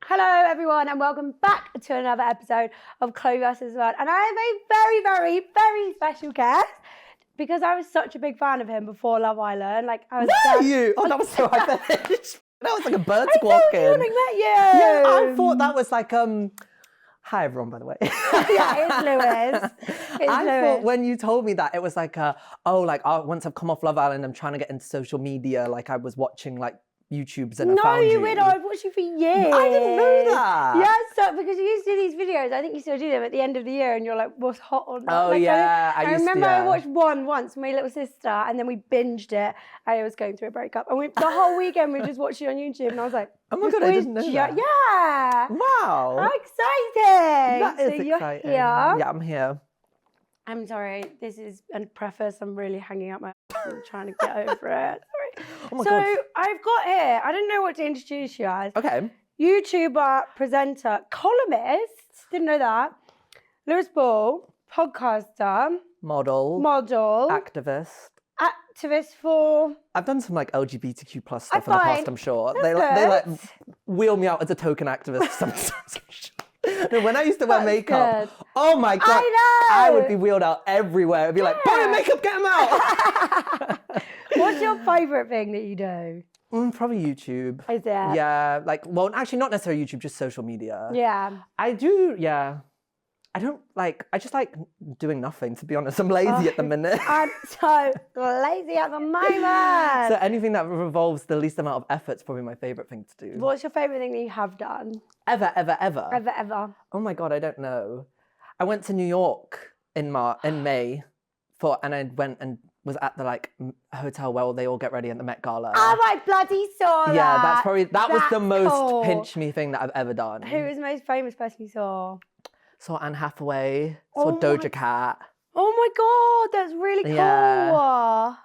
Hello everyone and welcome back to another episode of Celeb Gossip. And I have a very, very, very special guest because I was such a big fan of him before Love Island. Like I was you? Oh, that was so hyperbolic. That was like a bird squawking. I told you when I met you. Yeah, I thought that was like Hi everyone, by the way. Yeah, it's Lewis. I thought when you told me that it was like once I've come off Love Island, I'm trying to get into social media. Like I was watching like YouTubes and I found you. No, you would. I've watched you for years. I didn't know that. Yeah, so because you used to do these videos, I think you still do them at the end of the year, and you're like, "What's hot on?" Oh like, yeah, I remember I watched one once with my little sister, and then we binged it. I was going through a breakup, and the whole weekend we just watched it on YouTube, and I was like, "Oh my god, I didn't know that." Yeah. Wow. How exciting! That is exciting. You're here. Yeah, I'm here. I'm sorry. This is a preface. I'm really hanging up my. I'm trying to get over it. Oh my so god. I've got here, I don't know what to introduce you as. Okay. YouTuber, presenter, columnist, didn't know that. Lewys Ball, podcaster. Model. Activist for... I've done some like LGBTQ plus stuff in the fine. past, I'm sure. That's They like wheel me out as a token activist sometimes, I'm sure. No, when I used to wear makeup, oh my god, I would be wheeled out everywhere. It'd be like, buy your makeup, get them out. What's your favourite thing that you do? Probably YouTube. Is it? Yeah, like, well, actually not necessarily YouTube, just social media. Yeah. I do, yeah. I just like doing nothing, to be honest. I'm lazy at the minute. I'm so lazy at the moment. So anything that revolves the least amount of effort is probably my favourite thing to do. What's your favourite thing that you have done? Ever. Ever. Oh my God, I don't know. I went to New York in May and I went and was at the like hotel where they all get ready at the Met Gala. Oh, I bloody saw that. Yeah, that was the most cool. pinch me thing that I've ever done. Who was the most famous person you saw? Saw Anne Hathaway, saw Doja Cat. Oh my God, that's really cool.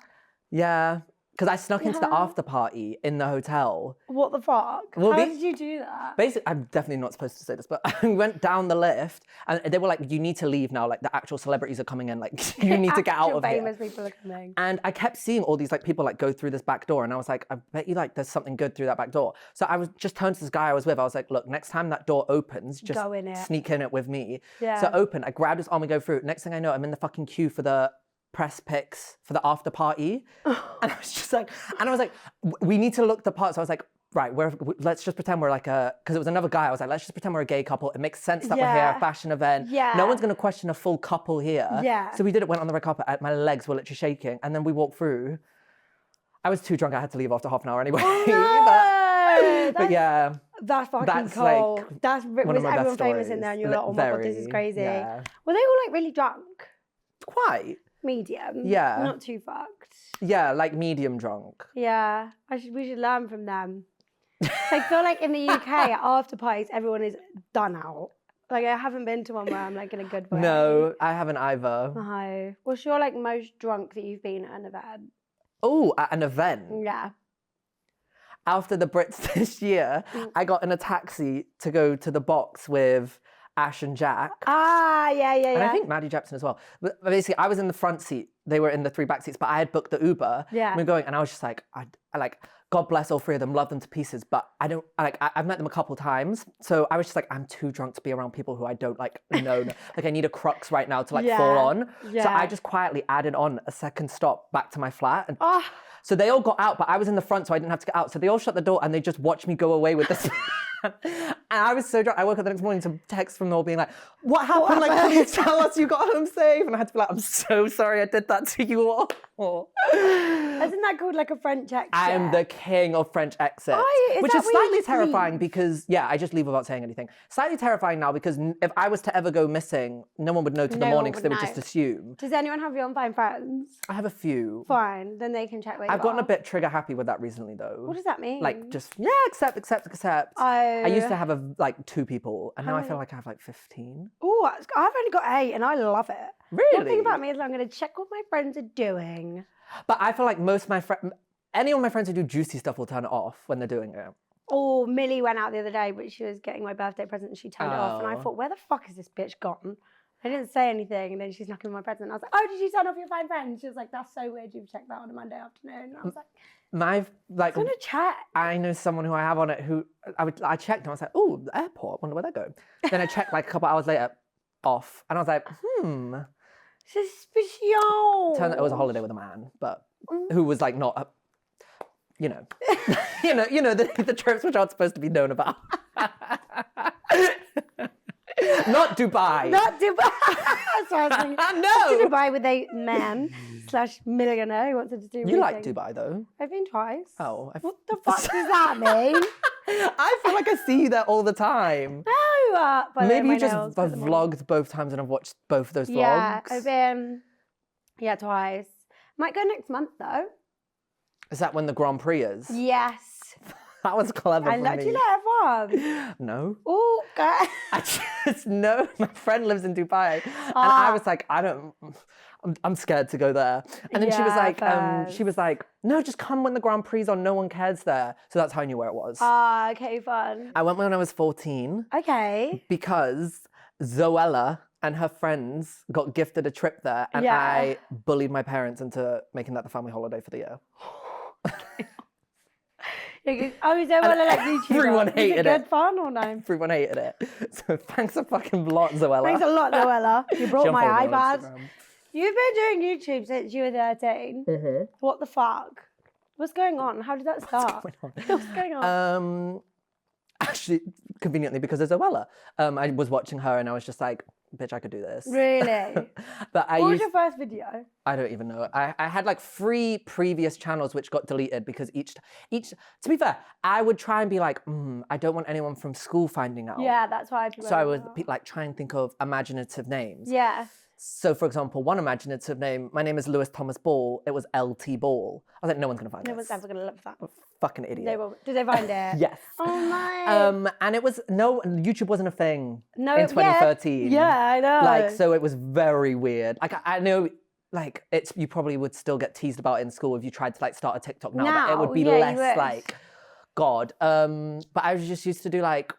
Yeah, because I snuck into the after party in the hotel. What the fuck? Well, How did you do that? Basically, I'm definitely not supposed to say this, but I went down the lift and they were like, you need to leave now. Like the actual celebrities are coming in. Like you need to get out of here. Famous people are coming. And I kept seeing all these like people like go through this back door. And I was like, I bet you like there's something good through that back door. So I was just turned to this guy I was with. I was like, look, next time that door opens, just go in it. Sneak in it with me. Yeah. So open, I grabbed his arm and go through. Next thing I know, I'm in the fucking queue for the press pics for the after party. And I was just like, we need to look the part. So I was like, right, let's just pretend we're like because it was another guy. I was like, let's just pretend we're a gay couple. It makes sense that we're here, a fashion event. Yeah. No one's going to question a full couple here. Yeah. So we did it, went on the red carpet. My legs were literally shaking. And then we walked through. I was too drunk. I had to leave after half an hour anyway. Oh, no. but yeah. That's fucking cool. Like that's one of my everyone best famous stories. in there and you're like, oh my God, this is crazy. Yeah. Were they all like really drunk? Quite. Medium. Yeah. Not too fucked. Yeah, like medium drunk. Yeah. We should learn from them. I feel like in the UK at after parties, everyone is done out. Like I haven't been to one where I'm like in a good way. No, I haven't either. No. What's your like most drunk that you've been at an event? Oh, at an event? Yeah. After the Brits this year, I got in a taxi to go to the box with Ash and Jack. Yeah. And I think Maddie Jepsen as well. But basically, I was in the front seat. They were in the 3 back seats, but I had booked the Uber. Yeah. And we were going, and I was just like, I like, God bless all 3 of them, love them to pieces, but I've met them a couple times. So I was just like, I'm too drunk to be around people who I don't like know. Like I need a crux right now to like fall on. Yeah. So I just quietly added on a second stop back to my flat. And so they all got out, but I was in the front, so I didn't have to get out. So they all shut the door and they just watched me go away with this. And I was so drunk. I woke up the next morning to text from them all being like, what happened? Like, can you tell us you got home safe? And I had to be like, I'm so sorry I did that to you all. Isn't that called like a French exit? I'm the king of French exits. Which is slightly terrifying because, yeah, I just leave without saying anything. Slightly terrifying now because if I was to ever go missing, no one would know till the morning because they would just assume. Does anyone have you on Fine Friends? I have a few. Fine, then they can check where you are. I've gotten a bit trigger happy with that recently though. What does that mean? Like just, yeah, accept. I used to have like 2 people and now I feel like I have like 15. Oh, I've only got 8 and I love it. Really? One thing about me is I'm going to check what my friends are doing. But I feel like most of my friends, any of my friends who do juicy stuff will turn it off when they're doing it. Oh, Millie went out the other day, but she was getting my birthday present and she turned it off. And I thought, where the fuck is this bitch gone? I didn't say anything. And then she snuck in my present. I was like, oh, did you turn off your Fine Friends? She was like, that's so weird you've checked that on a Monday afternoon. And I was like, like, I'm gonna check. I know someone who I have on it who I checked and I was like, oh, the airport, wonder where they go. Then I checked like a couple hours later, off, and I was like, Suspicious. Turned out it was a holiday with a man, but who was like not, you know, the trips which aren't supposed to be known about. Not Dubai. Not Dubai. That's what I was thinking. No. To Dubai with a man / millionaire who wanted to do. You like Dubai though? I've been twice. Oh, What the fuck does that mean? I feel like I see you there all the time. No. Maybe you just vlogged both times and I've watched both of those vlogs. Yeah, I've been. Yeah, twice. Might go next month though. Is that when the Grand Prix is? Yes. That was clever I from let me. you let everyone. No. Oh, God. I just know my friend lives in Dubai, and I was like, I'm scared to go there. And then she was like, no, just come when the Grand Prix is on. No one cares there. So that's how I knew where it was. Okay, fun. I went when I was 14. Okay. Because Zoella and her friends got gifted a trip there, and I bullied my parents into making that the family holiday for the year. Oh, is there one like YouTube? Everyone hated it. Good fun or no? Everyone hated it. So thanks a fucking lot, Zoella. Thanks a lot, Noella. You brought my She unfollowed me on iPad. Instagram. You've been doing YouTube since you were 13. Mm-hmm. What the fuck? What's going on? How did that start? What's going on? Actually, conveniently, because of Zoella. I was watching her and I was just like, bitch, I could do this. Really? But What was your first video? I don't even know. I had like 3 previous channels which got deleted because each. To be fair, I would try and be like, I don't want anyone from school finding out. Yeah, that's why So I would like try and think of imaginative names. Yeah. So for example, one imaginative name, my name is Lewis Thomas Ball. It was LT Ball. I was like, no one's gonna find this. No one's ever gonna look for that. Fucking idiot. Did they find it? Yes. Oh my. And it was YouTube wasn't a thing in Yeah. 2013. Yeah, I know. Like, so it was very weird. Like I know, like you probably would still get teased about it in school if you tried to like start a TikTok now, but it would be less like, God. But I was just used to do like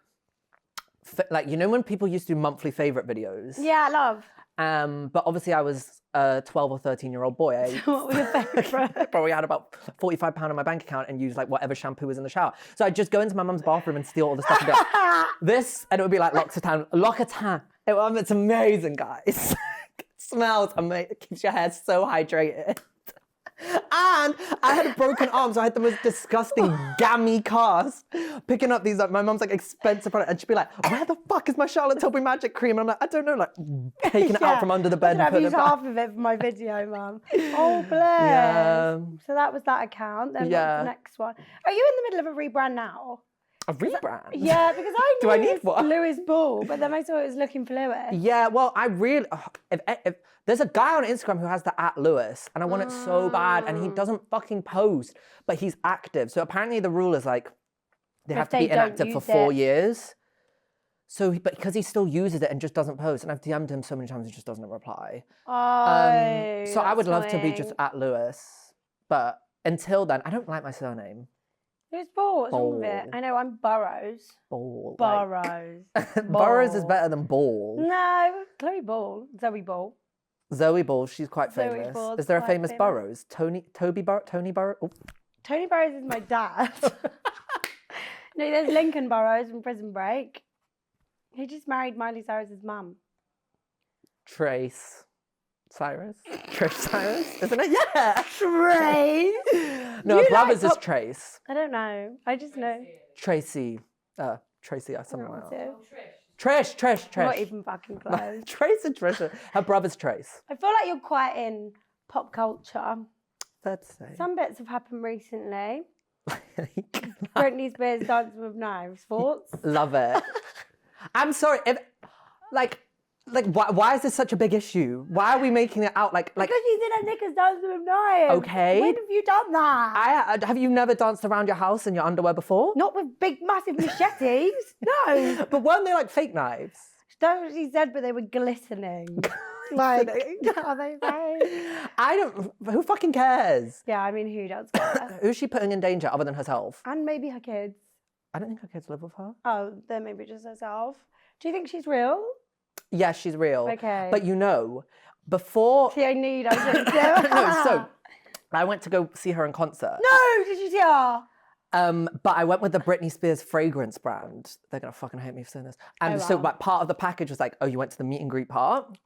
when people used to do monthly favorite videos. Yeah, love. But obviously I was a 12 or 13-year-old boy. What was your favourite? I probably had about £45 in my bank account and used like whatever shampoo was in the shower. So I'd just go into my mum's bathroom and steal all the stuff and go, this, and it would be like L'Occitane. It's amazing, guys. It smells amazing. It keeps your hair so hydrated. And I had a broken arm, so I had the most disgusting gammy cast picking up these, like, my mum's like expensive product, and she'd be like, where the fuck is my Charlotte Tilbury magic cream? And I'm like, I don't know, like taking it out from under the bed and I've putting used it back. half of it for my video, mum. Oh, bless. Yeah. So that was that account. Then what's the next one? Are you in the middle of a rebrand now? A rebrand? Yeah, because I knew Do I need it was one? Lewys Ball, but then I saw it was looking for Lewis. Yeah, well, I really, if there's a guy on Instagram who has the @Lewis, and I want it so bad, and he doesn't fucking post, but he's active. So apparently the rule is like, they have to be inactive for 4 years. So, but because he still uses it and just doesn't post, and I've DM'd him so many times, he just doesn't reply. Oh, so I would love to be just @Lewis, but until then, I don't like my surname. Who's Ball? What's wrong with it? Ball. I know, I'm Burrows. Ball. Burrows. Burrows is better than Ball. No, Chloe Ball. Zoe Ball. Zoe Ball, she's quite Zoe famous. Ball's Is there a quite famous famous. Burrows? Tony Burrows? Oh. Tony Burrows is my dad. No, there's Lincoln Burrows from Prison Break. He just married Miley Cyrus's mum. Trish Cyrus, isn't it? Yeah. Trace. No, her brother's is Trace. I don't know. I just know. Tracy, something like that. Too. Trish. Not even fucking close. Trace and Trisha. Her brother's Trace. I feel like you're quite in pop culture. Fair to say. Some bits have happened recently. Britney Spears dancing with knives. Thoughts? Love it. I'm sorry. Why is this such a big issue? Why are we making it out like? Because you did a knickers dancing with knives. Okay. When have you done that? Have you never danced around your house in your underwear before? Not with big, massive machetes. No. But weren't they like fake knives? That's what she said, but they were glistening. Like, are they fake? Who fucking cares? Yeah, I mean, who does care? Who's she putting in danger other than herself? And maybe her kids. I don't think her kids live with her. Oh, then maybe just herself. Do you think she's real? Yeah, she's real. Okay. But before... See, I knew I was going to No, so I went to go see her in concert. No, did you see her? But I went with the Britney Spears fragrance brand. They're gonna fucking hate me for saying this. And so like, part of the package was like, oh, you went to the meet and greet part?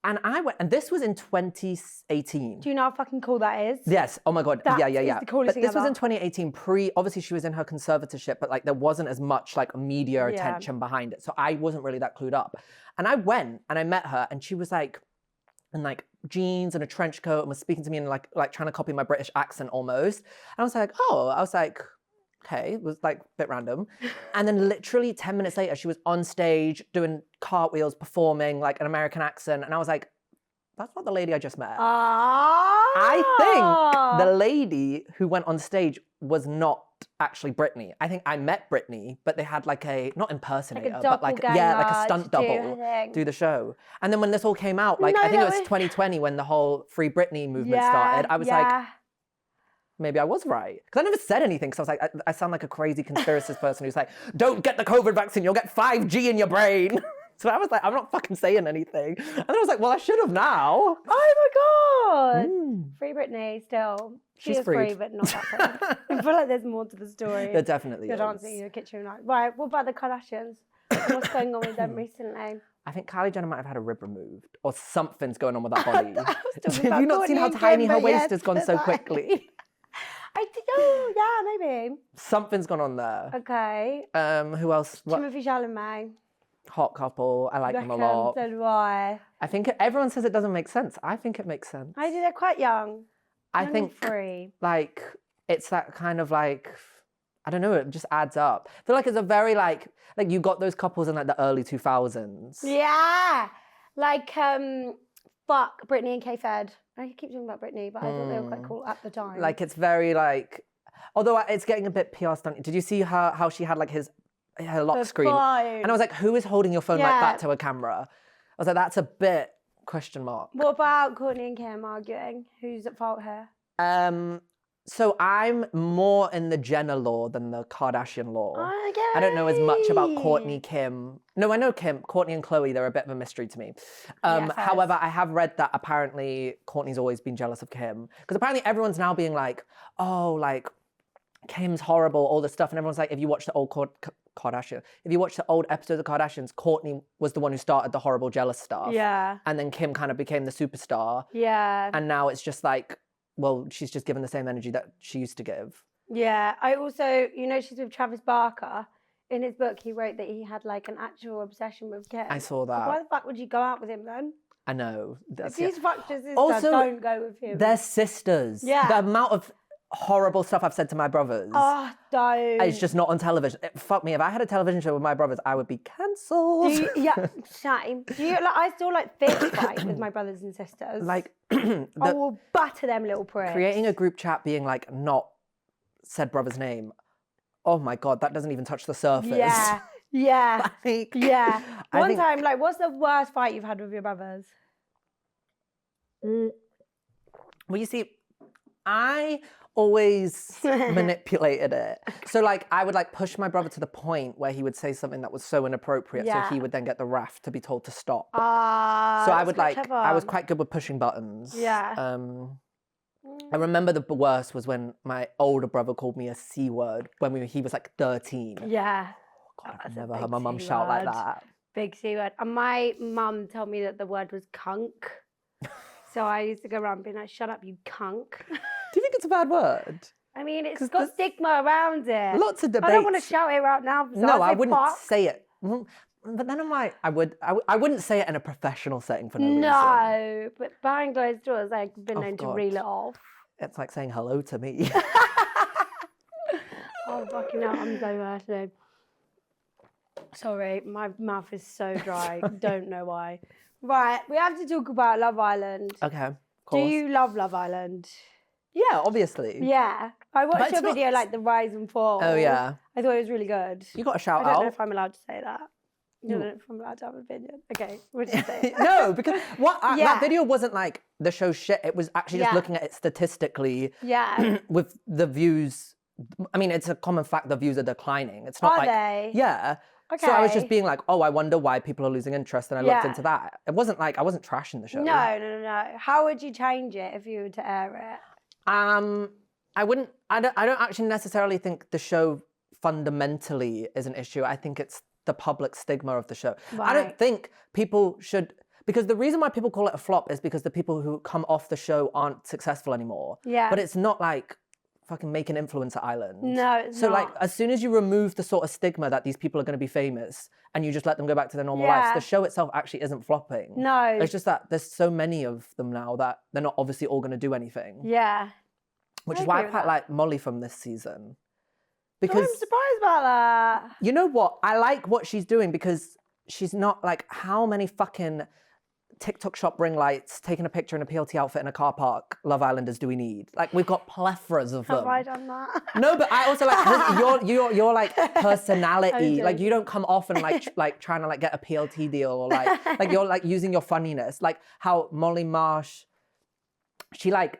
And I went, and this was in 2018. Do you know how fucking cool that is? Yes. Oh my God. That yeah. is the coolest But thing this was ever. in 2018. Obviously she was in her conservatorship, but like there wasn't as much like media attention behind it. So I wasn't really that clued up. And I went and I met her, and she was like in like jeans and a trench coat, and was speaking to me and like trying to copy my British accent almost. And I was like, okay, it was like a bit random. And then literally 10 minutes later, she was on stage doing cartwheels, performing like an American accent. And I was like, that's not the lady I just met. I think the lady who went on stage was not actually Britney. I think I met Britney, but they had like a, not impersonator, but like, like a stunt double do the show. And then when this all came out, like I think it was 2020 when the whole Free Britney movement started, I was like, maybe I was right. Because I never said anything. Because I was like, I sound like a crazy conspiracist person who's like, don't get the COVID vaccine, you'll get 5G in your brain. So I was like, I'm not fucking saying anything. And then I was like, well, I should have now. Oh my God. Free Britney still. She's is free, but not that free. I feel like there's more to the story. There definitely You're is. dancing in your kitchen night. Right, what about the Kardashians? What's going on with them recently? I think Kylie Jenner might have had a rib removed. Or something's going on with that body. Have you not seen how tiny her waist has gone so quickly? I did. Oh, yeah, maybe. Something's gone on there. Okay. Who else? Timothy Chalamet. Hot couple. I like them a lot. So do I. I think everyone says it doesn't make sense. I think it makes sense. I do. They're quite young. I think free. Like it's that kind of like, I don't know, it just adds up. I feel like it's a very like you got those couples in like the early 2000s. Yeah. Like fuck Britney and K-Fed. I keep talking about Britney, but I thought they were quite cool at the time. Like it's very like, although it's getting a bit PR stunty. Did you see how she had like her lock screen? Phone. And I was like, who is holding your phone like that to a camera? I was like, that's a bit question mark. What about Kourtney and Kim arguing? Who's at fault here? So I'm more in the Jenner law than the Kardashian law. I don't know as much about Kourtney, Kim. No, I know Kim. Kourtney and Khloe, they're a bit of a mystery to me. However, I have read that apparently Kourtney's always been jealous of Kim. Because apparently everyone's now being like, oh, like, Kim's horrible, all this stuff. And everyone's like, if you watch the old Kardashian, if you watch the old episodes of Kardashians, Kourtney was the one who started the horrible jealous stuff. Yeah. And then Kim kind of became the superstar. Yeah. And now it's just like, well, she's just given the same energy that she used to give. Yeah. I also, she's with Travis Barker. In his book, he wrote that he had like an actual obsession with Kim. I saw that. So why the fuck would you go out with him then? I know. If he's fucked his sister, also, don't go with him. They're sisters. Yeah. The amount of horrible stuff I've said to my brothers. Oh, don't. It's just not on television. Fuck me. If I had a television show with my brothers, I would be cancelled. Shame. I still like fist fight with my brothers and sisters. Like, I will batter them little pricks. Creating a group chat being like not said brother's name. Oh my God, that doesn't even touch the surface. Yeah. Yeah. Like, yeah. One time, like, what's the worst fight you've had with your brothers? Well, you see, I always manipulated it. So like I would like push my brother to the point where he would say something that was so inappropriate, so he would then get the wrath to be told to stop. So I would like, clever. I was quite good with pushing buttons. Yeah. I remember the worst was when my older brother called me a C word when he was like 13. Yeah. God, I've never heard my mum shout like that. Big C word. And my mum told me that the word was cunk. So I used to go around being like, shut up, you cunk. Do you think it's a bad word? I mean, it's got stigma around it. Lots of debates. I don't want to shout it out now. So no, I wouldn't say it. But then I'm like, I wouldn't say it in a professional setting for no reason. No, but behind closed doors, I've been known to reel it off. It's like saying hello to me. Oh, fucking hell, I'm so thirsty. Sorry, my mouth is so dry. Don't know why. Right, we have to talk about Love Island. Okay, of course. Do you love Love Island? Yeah, obviously. Yeah. I watched your video, like, the rise and fall. Oh, yeah. I thought it was really good. You got a shout out. I don't know out. if I'm allowed to say that. I don't know if I'm allowed to have an opinion. Okay, we'll just say it. No, because that video wasn't like the show shit. It was actually just looking at it statistically. Yeah. With the views. I mean, it's a common fact the views are declining. It's not Are like. they? Yeah. Okay. So I was just being like, oh, I wonder why people are losing interest. And I looked into that. It wasn't like, I wasn't trashing the show. No. How would you change it if you were to air it? I don't actually necessarily think the show fundamentally is an issue. I think it's the public stigma of the show. I don't Right. think people should, because the reason why people call it a flop is because the people who come off the show aren't successful anymore. Yeah. But it's not like fucking make an influencer island. No, it's so not. like as soon as you remove the sort of stigma that these people are going to be famous and you just let them go back to their normal lives, the show itself actually isn't flopping. No. It's just that there's so many of them now that they're not obviously all going to do anything. Yeah. Which I is why I agree with quite that. like Molly from this season. I'm Because surprised about that. you know what? I like what she's doing because she's not like, how many fucking TikTok shop ring lights, taking a picture in a PLT outfit in a car park, Love Islanders do we need? Like, we've got plethoras of them. Have I done that? No, but I also like your like personality. Like, you don't come off and like trying to like get a PLT deal or like you're like using your funniness. Like how Molly Marsh, she like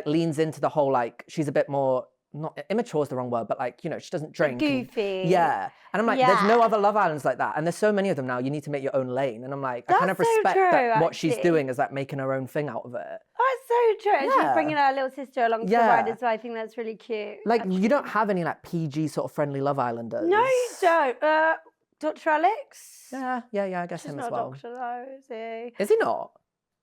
leans into the whole like she's a bit more. Not immature is the wrong word, but like, you know, she doesn't drink. Goofy. Yeah. And I'm like, there's no other Love Islands like that. And there's so many of them now, you need to make your own lane. And I'm like, I kind of That's so respect true, that what she's actually. doing is like making her own thing out of it. That's so true. And she's Yeah. bringing her little sister along for the Yeah. ride as well. I think that's really cute. Like, you don't have any like PG sort of friendly Love Islanders. No, you don't. Dr. Alex? Yeah, I guess She's him not as well. a doctor though, is he? Is he not?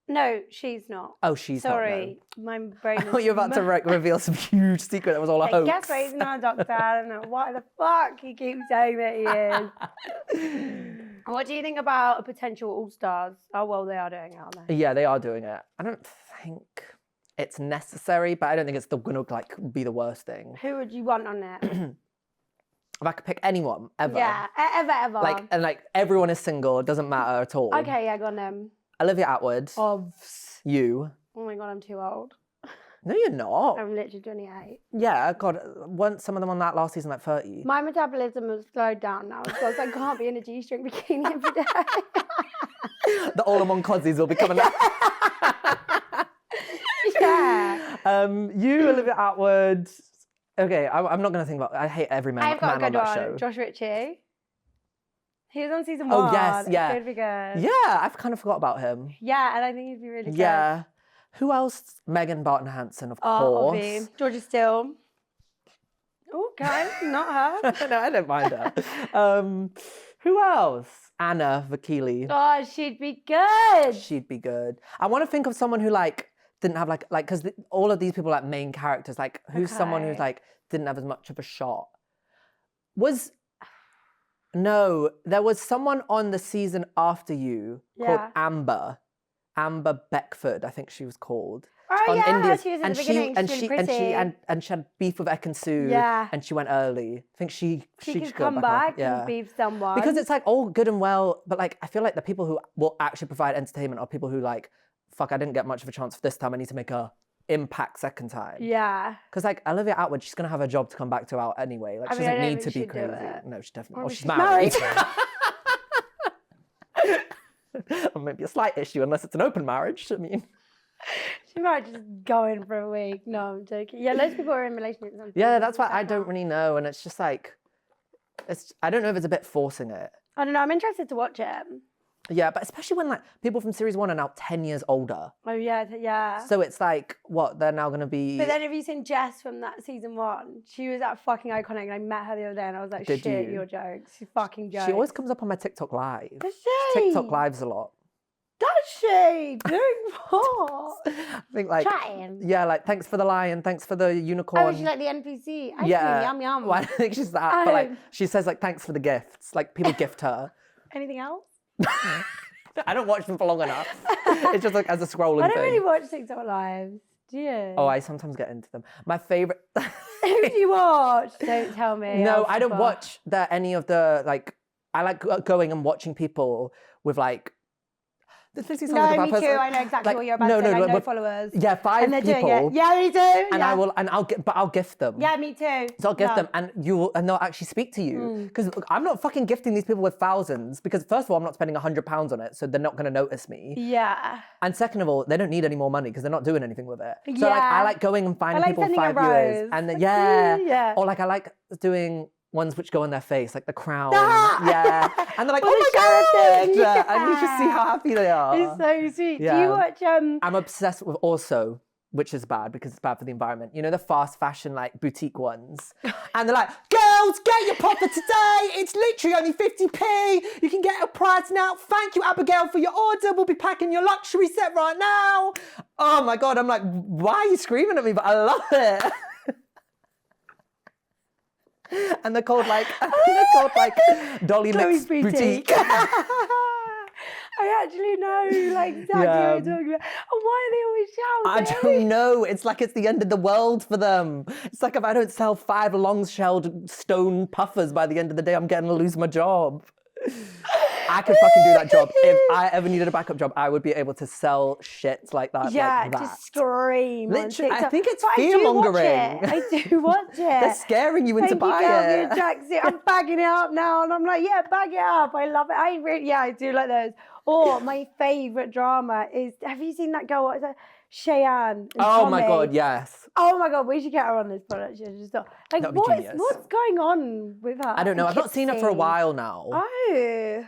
No, she's not. Oh, she's Sorry, my brain not. is... I thought you were about to reveal some huge secret that was all a hoax. Guess what? He's not a doctor. I don't know why the fuck he keeps saying that he is. What do you think about a potential All-Stars? Oh, well, they are doing it, aren't they? Yeah, they are doing it. I don't think it's necessary, but I don't think it's going to like be the worst thing. Who would you want on it? If I could pick anyone ever. Yeah, ever. Like, and like everyone is single, it doesn't matter at all. Okay, yeah, go on then. Olivia Atwood. Ovs. You. Oh my God, I'm too old. No, you're not. I'm literally 28. Yeah, God, weren't some of them on that last season like 30? My metabolism has slowed down now because I can't be in a G-string bikini every day. The all-in-one cozies will be coming out. Yeah. You, Olivia Atwood. Okay, I'm not going to think about. I hate every man, I've got man a good on that one. show. Josh Ritchie. He was on season Oh, 1. yes, yeah. It's good, good. Yeah, I've kind of forgot about him. Yeah, and I think he'd be really good. Yeah. Who else? Megan Barton Hansen, of Oh, course. Obvi. Georgia Still. Oh, okay, not her. No, I don't mind her. Who else? Anna Vakili. Oh, she'd be good. She'd be good. I want to think of someone who like didn't have like because all of these people are like main characters. Like who's someone who's Okay. like didn't have as much of a shot? No, there was someone on the season after you called Yeah. Amber Beckford, I think she was called. Oh, on yeah, India's- she was in and the beginning. and She's she really and she pretty. and she had beef with Ekin-Su. Yeah. And she went early. I think she She should could go come on. back Yeah. and beef someone. Because it's like all good and well, but like I feel like the people who will actually provide entertainment are people who like, fuck, I didn't get much of a chance for this time. I need to make a impact second time. Yeah. Because like Olivia Atwood, she's gonna have a job to come back to out anyway. Like I she mean, I doesn't don't need to think be she'd do crazy. it. No, she definitely. Or Oh, she's she's married. married. Or maybe a slight issue unless it's an open marriage. I mean. She might just go in for a week. No, I'm joking. Yeah, loads of people are in relationships. Yeah, that's why I don't really know, and it's just like, I don't know if it's a bit forcing it. I don't know. I'm interested to watch it. Yeah, but especially when like people from series 1 are now 10 years older. Oh yeah, yeah. So it's like, what, they're now going to be... But then have you seen Jess from that season 1? She was that fucking iconic. And I met her the other day and I was like, Did shit, you? you're jokes. She's fucking jokes. She always comes up on my TikTok live. Does she? TikTok lives a lot. Does she? Doing what? I think like... Chatting. Yeah, like, thanks for the lion, thanks for the unicorn. Oh, she's like the NPC. Ice yeah. cream, yum yum. Well, I don't think she's that, but like, Oh. she says like, thanks for the gifts. Like, people gift her. Anything else? I don't watch them for long enough. It's just like as a scrolling I don't thing. really watch TikTok lives. Do you? Oh, I sometimes get into them. My favorite. Who do you watch? Don't tell me. No, I'll I don't forget. watch any of the like. I like going and watching people with like. This literally sounds No, like a bad me person. too. I know exactly Like, what you're about no, to say. no, Like, no but- followers. Yeah, 5 And they're people. doing it. Yeah, me too. And yeah. I'll gift them. Yeah, me too. So I'll gift No. them, and they'll actually speak to you because I'm not fucking gifting these people with thousands because first of all I'm not spending £100 on it, so they're not going to notice me. Yeah. And second of all, they don't need any more money because they're not doing anything with it. So like, I Yeah. like going and finding like people with sending a 5 viewers, rose. and then, Like, yeah, yeah. or like I like doing ones which go on their face, like the crown, Ah! yeah, and they're like, With oh the my sheriff thing, god, and you just see how happy they are. It's so sweet. Do Yeah. you watch I'm obsessed with also which is bad because it's bad for the environment. You know, the fast fashion, like, boutique ones. And they're like, girls, get your popper today. It's literally only 50p. You can get a price now. Thank you, Abigail, for your order. We'll be packing your luxury set right now. Oh my God. I'm like, why are you screaming at me? But I love it. And they're called like Dolly Mix Boutique. I actually know, like, exactly what you're talking about. And why are they always shouting? I don't know. It's like it's the end of the world for them. It's like if I don't sell 5 long-shelled stone puffers by the end of the day, I'm going to lose my job. I could fucking do that job. If I ever needed a backup job, I would be able to sell shit like that. Yeah, like that. just scream. Literally, I think it's but fear-mongering. I do watch it. They're scaring you into buying it. Tracksuit. I'm bagging it up now, and I'm like, yeah, bag it up. I love it. I do like those. Or my favourite drama is, have you seen that girl? What is that? Cheyenne. Oh my God, yes. Oh my God, we should get her on this product. Just thought, like, what's going on with her? I don't know. I've not seen her for a while now. Oh.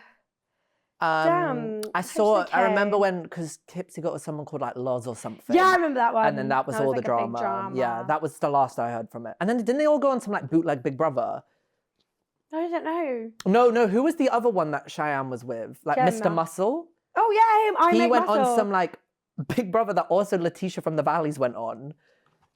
Damn. I remember when, because Tipsy got with someone called like Loz or something. Yeah, I remember that one. And then that was all like the drama. A big drama. Yeah, that was the last I heard from it. And then didn't they all go on some like bootleg Big Brother? I don't know. No. Who was the other one that Cheyenne was with? Like Gemma. Mr. Muscle? Oh yeah, him. He went on some like Big Brother that also Letitia from the Valleys went on.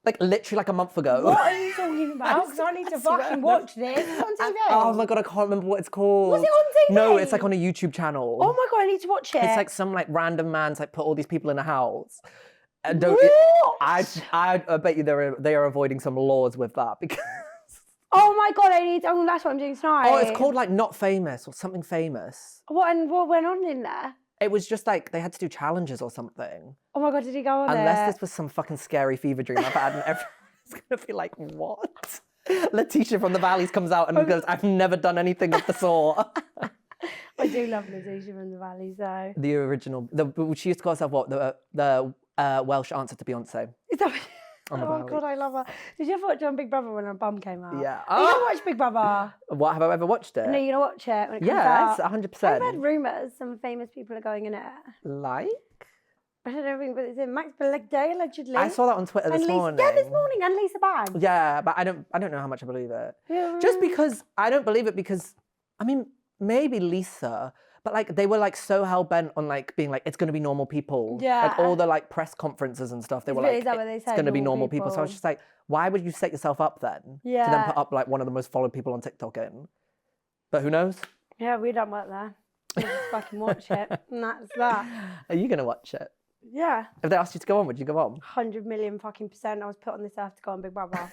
Like literally like a month ago. What are you talking about? Because I need to fucking watch this. It's on TV. Oh my God, I can't remember what it's called. Was it on TV? No, it's like on a YouTube channel. Oh my God, I need to watch it. It's like some like random man's like put all these people in a house. I bet you they are avoiding some laws with that because. Oh my God, that's what I'm doing tonight. Oh, it's called like Not Famous or something famous. What went on in there? It was just like they had to do challenges or something. Oh my God, did he go on Unless this was some fucking scary fever dream I've had and everyone's going to be like, what? Letitia from the Valleys comes out and goes, I've never done anything of the sort. I do love Letitia from the Valleys though. The original, she used to call herself what? The Welsh answer to Beyonce. Is that Oh my God, I love her. Did you ever watch on Big Brother when her bum came out? Yeah. You don't watch Big Brother? What, have I ever watched it? No, you're going to watch it when it comes out? Yes, 100%. I've heard rumours some famous people are going in it. Like? I don't know, but it's in Max Belegday, allegedly. I saw that on Twitter this morning. Yeah, this morning, and Lisa Bangs. Yeah, but I don't know how much I believe it. Yeah. Just because, I don't believe it because, I mean, maybe Lisa, but like they were like so hell-bent on like being like, it's going to be normal people. Yeah. Like all the like press conferences and stuff, they were like, is that what they said? it's going to be normal people. So I was just like, why would you set yourself up then? Yeah. To then put up like one of the most followed people on TikTok in. But who knows? Yeah, we don't work there. We just fucking watch it, and that's that. Are you going to watch it? Yeah. If they asked you to go on, would you go on? 100 million fucking %. I was put on this earth to go on Big Brother.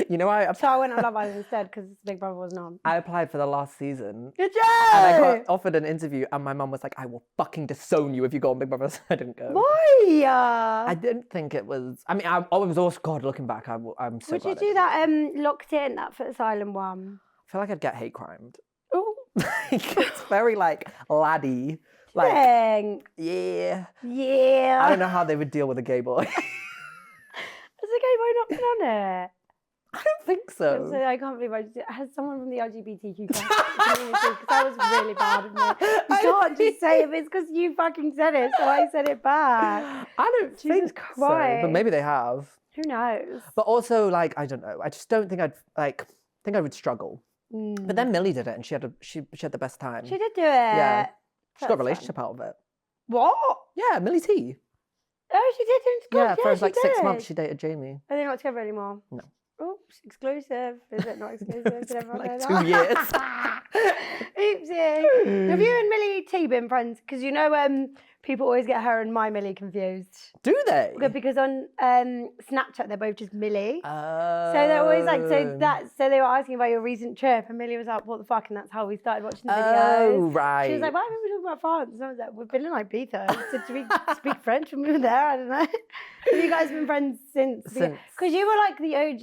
You know, So I went on Love Island instead because Big Brother wasn't on. I applied for the last season. Good job! And I got offered an interview and my mum was like, I will fucking disown you if you go on Big Brother. So I didn't go. Why? I didn't think it was... I mean, I was also... God, looking back, I'm so Would you glad do that Locked In, that Foot Asylum one? I feel like I'd get hate crimed. Oh. It's very, like, laddie. Like, yeah. Yeah. I don't know how they would deal with a gay boy. Has a gay boy not been on it? I don't think so. I can't believe has someone from the LGBTQ community, because that was really bad of me. You can't just say if it's because you fucking said it, so I said it back. I don't think so, but maybe they have. Who knows? But also, like, I don't know. I just don't think I would struggle. But then Millie did it, and she had the best time. She did do it. Yeah. She got a relationship out of it. What? Yeah, Millie T. Oh, she did. Yeah, for like 6 months she dated Jamie. Are they not together anymore? No. Oops, exclusive. Is it not exclusive? Did everyone like know 2 years. Oopsie. Have you and Millie T been friends? Because you know people always get her and my Millie confused. Do they? Because on Snapchat they're both just Millie. Oh. So they're always like, so they were asking about your recent trip and Millie was like, what the fuck? And that's how we started watching the videos. Oh, right. She was like, why are we talking about France? And I was like, we've been in Ibiza. So do we speak French when we were there? I don't know. Have you guys been friends since? Because you were like the OG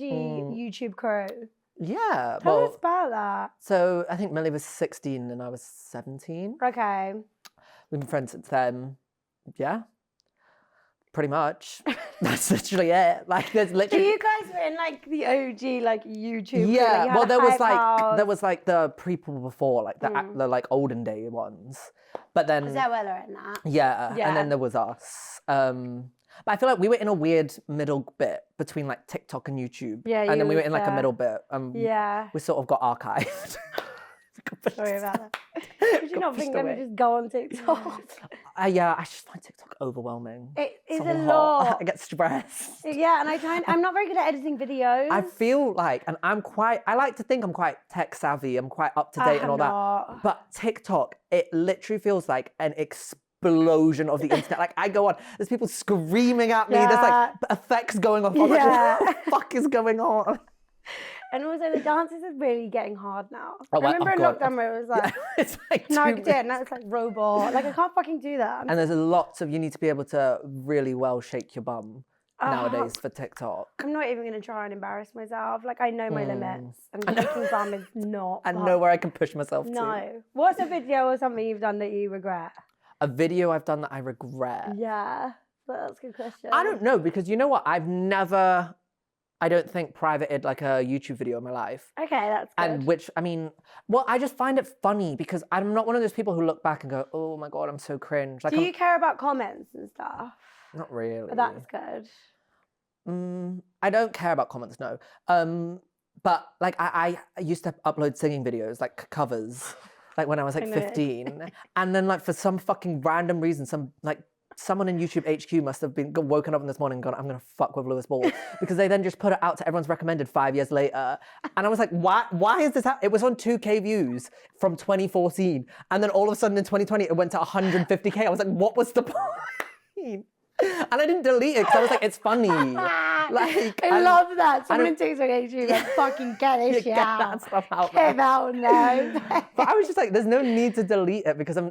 YouTube crew. Yeah. Tell us about that. So I think Millie was 16 and I was 17. Okay. We've been friends since then. Yeah. Pretty much. That's literally it. Like there's literally. So you guys were in like the OG like YouTube. Yeah. Like, well, there was like the people before, like the like olden day ones. But then Zewella in that. Yeah. And then there was us. But I feel like we were in a weird middle bit between like TikTok and YouTube. Yeah, and then we you were in like a were- middle bit. Yeah. We sort of got archived. Sorry about that. Did you not think let me just go on TikTok? Yeah, I just find TikTok overwhelming. It is So a hot. lot. I get stressed. Yeah, and I'm not very good at editing videos. I feel like, and I like to think I'm quite tech savvy, I'm quite up to date and all that. But TikTok, it literally feels like an explosion of the internet. Like I go on, there's people screaming at me, there's like effects going off. I'm like, what the fuck is going on? And also the dances are really getting hard now. Oh, I remember in lockdown where it was like, it's like no, I did, now it's like robot. Like I can't fucking do that. And there's lots of, you need to be able to really well shake your bum nowadays for TikTok. I'm not even going to try and embarrass myself. Like I know my limits and shaking bum is not. I know where I can push myself to. No. What's a video or something you've done that you regret? A video I've done that I regret? Yeah, that's a good question. I don't know, because you know what? I've never, I don't think, privated like a YouTube video in my life. Okay, that's good. And which, I mean, well, I just find it funny because I'm not one of those people who look back and go, oh my God, I'm so cringe. Like, do you care about comments and stuff? Not really. That's good. I don't care about comments, no. But like I used to upload singing videos, like covers, like when I was like 15. And then like for some fucking random reason, someone in YouTube HQ must have been woken up this morning and gone, I'm gonna fuck with Lewys Ball. Because they then just put it out to everyone's recommended 5 years later. And I was like, why is this happening? It was on 2K views from 2014. And then all of a sudden in 2020, it went to 150K. I was like, what was the point? And I didn't delete it because I was like, it's funny. Like I love that. Someone in TikTok HQ like, fucking get this shit out. Get that stuff out. Get it out now. But I was just like, there's no need to delete it because I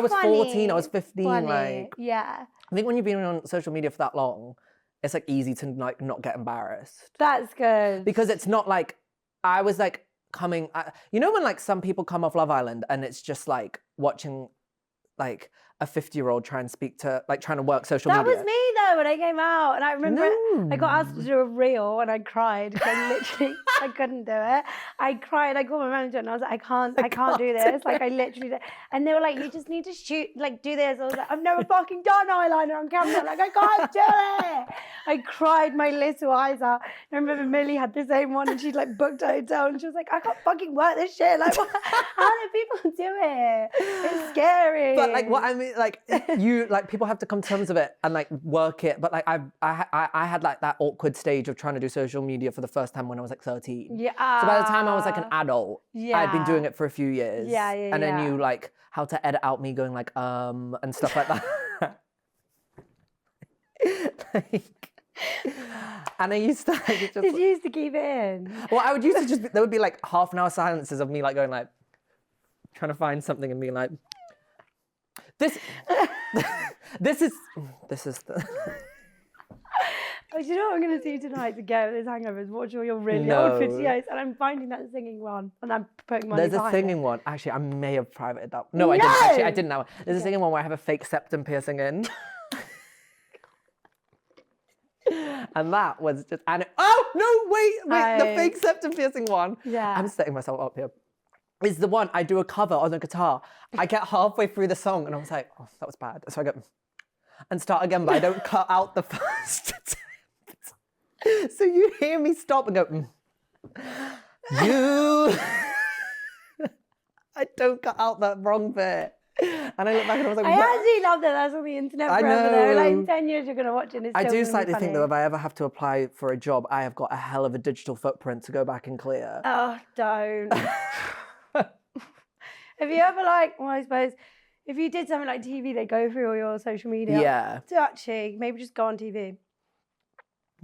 was funny. 14, I was 15. Funny. Like, yeah. I think when you've been on social media for that long, it's like easy to like not get embarrassed. That's good. Because it's not like, I was like you know when like some people come off Love Island and it's just like watching like a 50-year-old try and speak to, like trying to work social media. That was me though when I came out, and I remember I got asked to do a reel and I cried because I literally I couldn't do it. I cried. I called my manager and I was like, I can't do this. Like I literally did. And they were like, you just need to shoot, like do this. I was like, I've never fucking done eyeliner on camera. Like I can't do it. I cried my little eyes out. I remember Millie had the same one and she like booked a hotel and she was like, I can't fucking work this shit. Like how do people do it? It's scary. But like what I mean, like you, like people have to come to terms with it and like work it. But like I had like that awkward stage of trying to do social media for the first time when I was like 13. Yeah. So by the time I was like an adult, I'd been doing it for a few years. Yeah. And I knew like how to edit out me going like and stuff like that. Like, and I used to like, just, Did you used to keep it in? well, I would used to just there would be like half an hour silences of me like going like trying to find something and being like this is the Oh, do you know what I'm going to do tonight to get this hangover is watch all your really old videos, and I'm finding that singing one and I'm putting money There's a behind singing it. one. Actually, I may have privated that. No, I didn't. Actually, I didn't know. There's a singing one where I have a fake septum piercing in. And that was just the fake septum piercing one. Yeah. I'm setting myself up here. Is the one I do a cover on the guitar. I get halfway through the song and I was like, oh, that was bad. So I go and start again, but I don't cut out the first attempt. So you hear me stop and go, you. I don't cut out that wrong bit. And I look back and I was like, I actually love that that's on the internet forever though. Like in 10 years you're going to watch it and it's I still do gonna be slightly think funny. though, if I ever have to apply for a job, I have got a hell of a digital footprint to go back and clear. Oh, don't. Have you ever well, I suppose, if you did something like TV, they go through all your social media. Yeah. To actually, maybe just go on TV.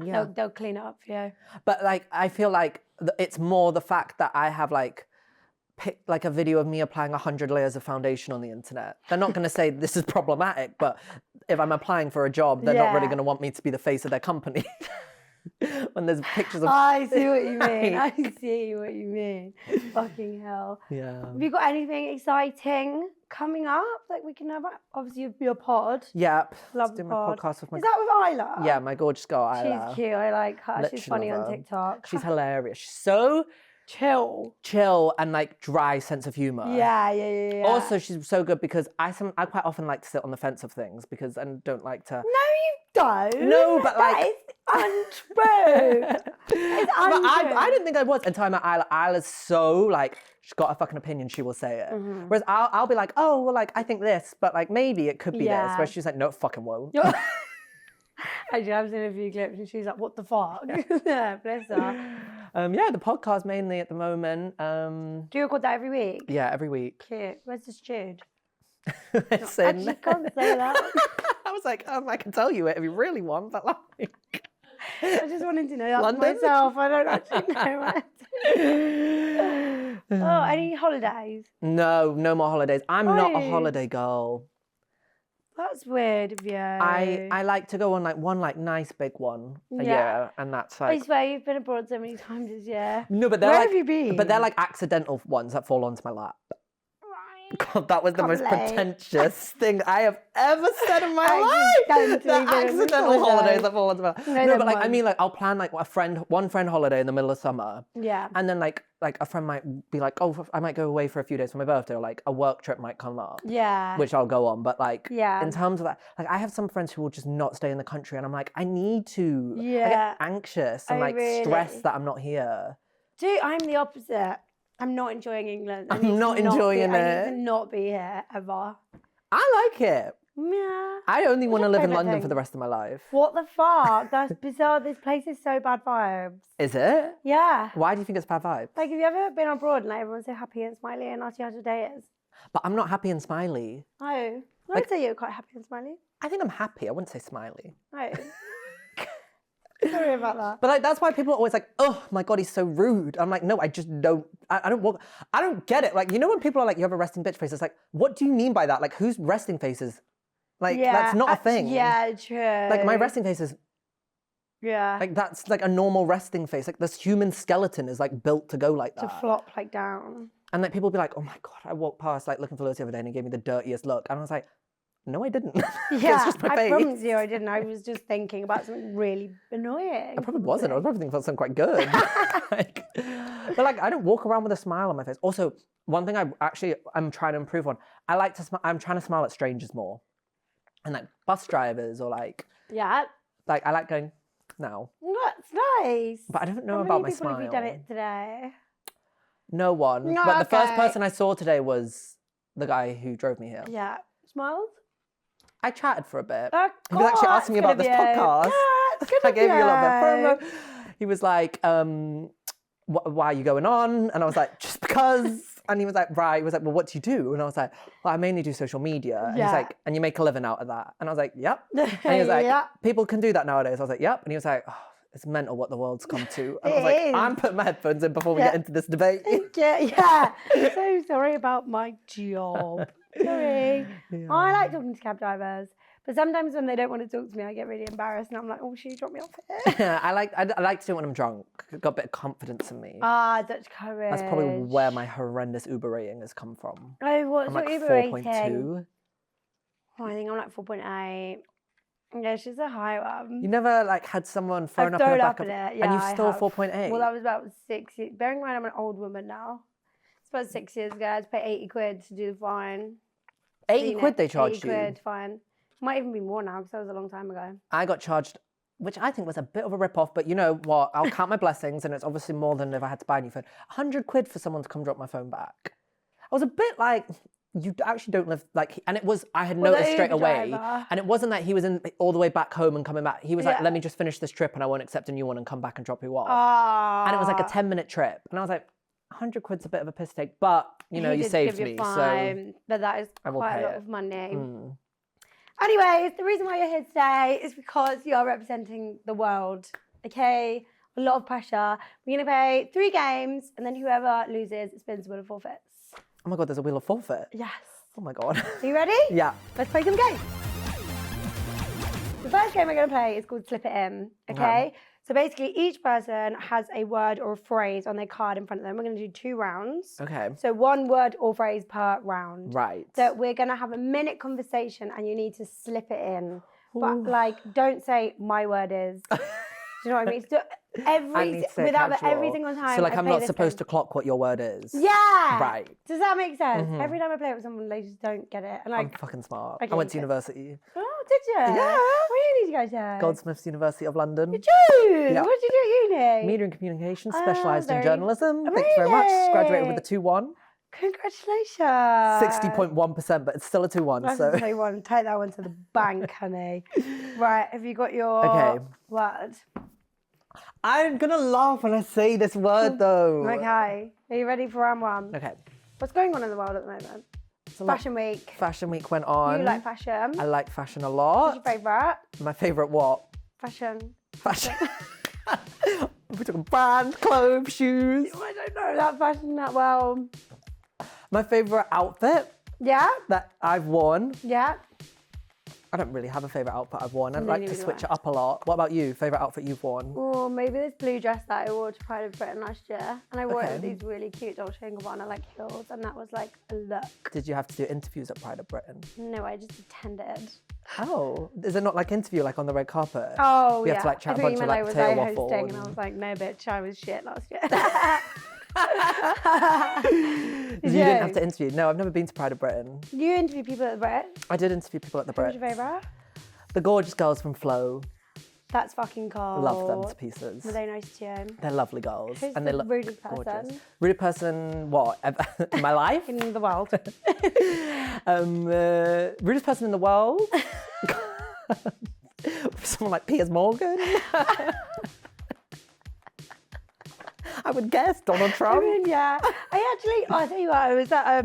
Yeah. They'll clean it up for you. But like, I feel like it's more the fact that I have like picked like a video of me applying 100 layers of foundation on the internet. They're not going to say this is problematic, but if I'm applying for a job, they're not really going to want me to be the face of their company. When there's pictures of... I see what you mean. I see what you mean. Fucking hell. Yeah. Have you got anything exciting coming up? Like we can have, obviously, your pod. Yep. Love do the my pod. podcast with my... Is that with Isla? Yeah, my gorgeous girl, Isla. She's cute. I like her. Literally She's funny love on her. TikTok. She's hilarious. She's so chill and like dry sense of humor. Yeah. Also, she's so good because I quite often like to sit on the fence of things because I don't like to. No, you don't. No, but like... That is untrue. It's untrue. But I didn't think I was until I met Isla. Isla's so like, she's got a fucking opinion, she will say it. Whereas I'll be like, oh, well, like, I think this, but like, maybe it could be this. Whereas she's like, no, it fucking won't. Actually, I've seen a few clips and she's like, what the fuck? Yeah, bless her. Yeah, the podcast mainly at the moment. Do you record that every week? Yeah, every week. Cute. Where's the steward? Listen. Actually, can't say that. I was like, I can tell you it if you really want, but like... I just wanted to know that London? myself. I don't actually know. Oh, any holidays? No more holidays. I'm not a holiday girl. That's weird of you. I like to go on like one like nice big one a year, and that's like... I swear you've been abroad so many times this year. No, but they're Where like... have you been? But they're like accidental ones that fall onto my lap. God, that was the most pretentious thing I have ever said in my life. The accidental holidays that fall onto my life. No, but like, I mean, like, I'll plan like one friend holiday in the middle of summer. Yeah. And then like a friend might be like, oh, I might go away for a few days for my birthday, or like a work trip might come up. Yeah. Which I'll go on. But like, in terms of that, like, I have some friends who will just not stay in the country, and I'm like, I need to. Yeah. I get anxious and stressed that I'm not here. Dude, I'm the opposite. I'm not enjoying England. I'm not enjoying it. I need to not be here ever. I like it. Yeah. I only want to live in London for the rest of my life. What the fuck? That's bizarre. This place is so bad vibes. Is it? Yeah. Why do you think it's bad vibes? Like, have you ever been abroad and like, everyone's so happy and smiley and asked you how your day is? But I'm not happy and smiley. Oh. I would say you're quite happy and smiley. I think I'm happy. I wouldn't say smiley. Oh. Sorry about that. But like, that's why people are always like, oh my God, he's so rude. I'm like, no, I just don't, I don't get it. Like, you know when people are like, you have a resting bitch face, it's like, what do you mean by that? Like, whose resting faces? Like, that's not a thing. Yeah, true. Like, my resting face is, like, that's like a normal resting face. Like, this human skeleton is like built to go like that. To flop like down. And like, people be like, oh my God, I walked past like looking for Lewis the other day and he gave me the dirtiest look. And I was like, no, I didn't. Yeah, it's just my face. I promise you I didn't. I was just thinking about something really annoying. I probably wasn't. I was probably thinking about something quite good. But like, I don't walk around with a smile on my face. Also, one thing I'm trying to improve on, I'm trying to smile at strangers more. And like bus drivers or like... Yeah. Like, I like going, no. That's nice. But I don't know about my smile. How many people have you done it today? No one. No, but the first person I saw today was the guy who drove me here. Yeah. Smiled? I chatted for a bit. He was actually asking me about this podcast. Yeah, it's good I gave you a little bit of promo. He was like, why are you going on? And I was like, just because. And he was like, right. He was like, well, what do you do? And I was like, well, I mainly do social media. And he's like, and you make a living out of that? And I was like, yep. And he was like, people can do that nowadays. I was like, yep. And he was like, oh, it's mental what the world's come to. And I was like, I'm putting my headphones in before we get into this debate. Yeah. So sorry about my job. Sorry. Yeah. I like talking to cab drivers, but sometimes when they don't want to talk to me, I get really embarrassed, and I'm like, "Oh, should you drop me off here?" Yeah, I like to do it when I'm drunk. I've got a bit of confidence in me. Ah, that's courage. That's probably where my horrendous Uber rating has come from. Oh, what's I'm your like Uber 4.2. rating? Oh, I think I'm like 4.8. Yeah, she's a high one. You never like had someone thrown up in the back of it, and you've still 4.8. Well, that was about 6 years. Bearing in mind, I'm an old woman now. It's about 6 years ago. I had to pay 80 quid to do the fine. 80 quid they charged you? 80 quid fine. Might even be more now because that was a long time ago. I got charged, which I think was a bit of a rip-off, but you know what? I'll count my blessings, and it's obviously more than if I had to buy a new phone. 100 quid for someone to come drop my phone back. I was a bit like, you actually don't live, like, and it was, I had noticed straight away, and it wasn't that he was in all the way back home and coming back. He was like, let me just finish this trip and I won't accept a new one and come back and drop you off. And it was like a 10-minute trip. And I was like, 100 quid's a bit of a piss take, but you know, you saved me, so but that is I will quite pay a lot it. of money. Anyways, the reason why you're here today is because you are representing the world. Okay, a lot of pressure. We're gonna play 3 games, and then whoever loses spins the wheel of forfeits. Oh my God, there's a wheel of forfeit. Yes. Oh my God. Are you ready? Yeah. Let's play some games. The first game we're going to play is called Slip It In, okay? So basically, each person has a word or a phrase on their card in front of them. We're going to do 2 rounds. Okay. So 1 word or phrase per round. Right. So we're going to have a minute conversation and you need to slip it in. But like, don't say, my word is. Do you know what I mean? So I need to say without the, casual. every single time. So like I I'm play not this supposed game. to clock what your word is. Yeah. Right. Does that make sense? Every time I play it with someone, they just don't get it. And I'm like, fucking smart. Okay, I went to good. university. oh, did you? Yeah. Where did you go to? Goldsmiths University of London. Did you? Yeah. What did you do at uni? Media and communications, specialised in very- journalism. Thank you very much. Graduated with a 2-1. Congratulations. 60.1%, but it's still a 2-1. That's So a 2-1. Take that one to the bank, honey. Right, have you got your word? I'm gonna laugh when I say this word though. Okay. Are you ready for round one? Okay. What's going on in the world at the moment? So Fashion Week. Fashion Week went on. You like fashion? I like fashion a What's lot. your favourite? My favourite what? Fashion. Fashion. We're talking brand, clothes, shoes. I don't know that fashion that well. My favourite outfit Yeah? that I've worn. Yeah? I don't really have a favourite outfit I've worn. I like to neither do switch I. it up a lot. What about you? Favourite outfit you've worn? Or maybe this blue dress that I wore to Pride of Britain last year. And I wore it with Okay. these really cute Dolce & Gabbana like heels. And that was like a look. Did you have to do interviews at Pride of Britain? No, I just attended. Oh, is it not like interview like on the red carpet? Oh, You yeah. have to like chat I a thought bunch you of meant like I was potato like waffle. hosting and I was like, no, bitch, I was shit last year. You didn't have to interview. No, I've never been to Pride of Britain. You interview people at the Brit. I did interview people at the Who was Brit. your favourite? The gorgeous girls from Flow. That's fucking cool. Love them to pieces. Were they nice to you? They're lovely girls. Who's and they the look rudest gorgeous. person? Rudest person, what? In my life? In the world. Rudest person in the world? Someone like Piers Morgan? I would guess Donald Trump. I mean, yeah. I'll tell you what, I was at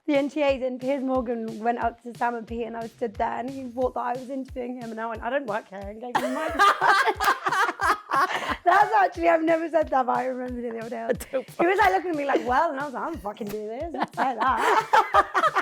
the NTAs and Piers Morgan went up to Sam and Pete and I was stood there and he thought that I was interviewing him and I went, I don't work here, and gave him the microphone. That's actually, I've never said that, but I remembered it the other day. He was like looking at me like, well, and I was like, I'm fucking do this. Let's say that.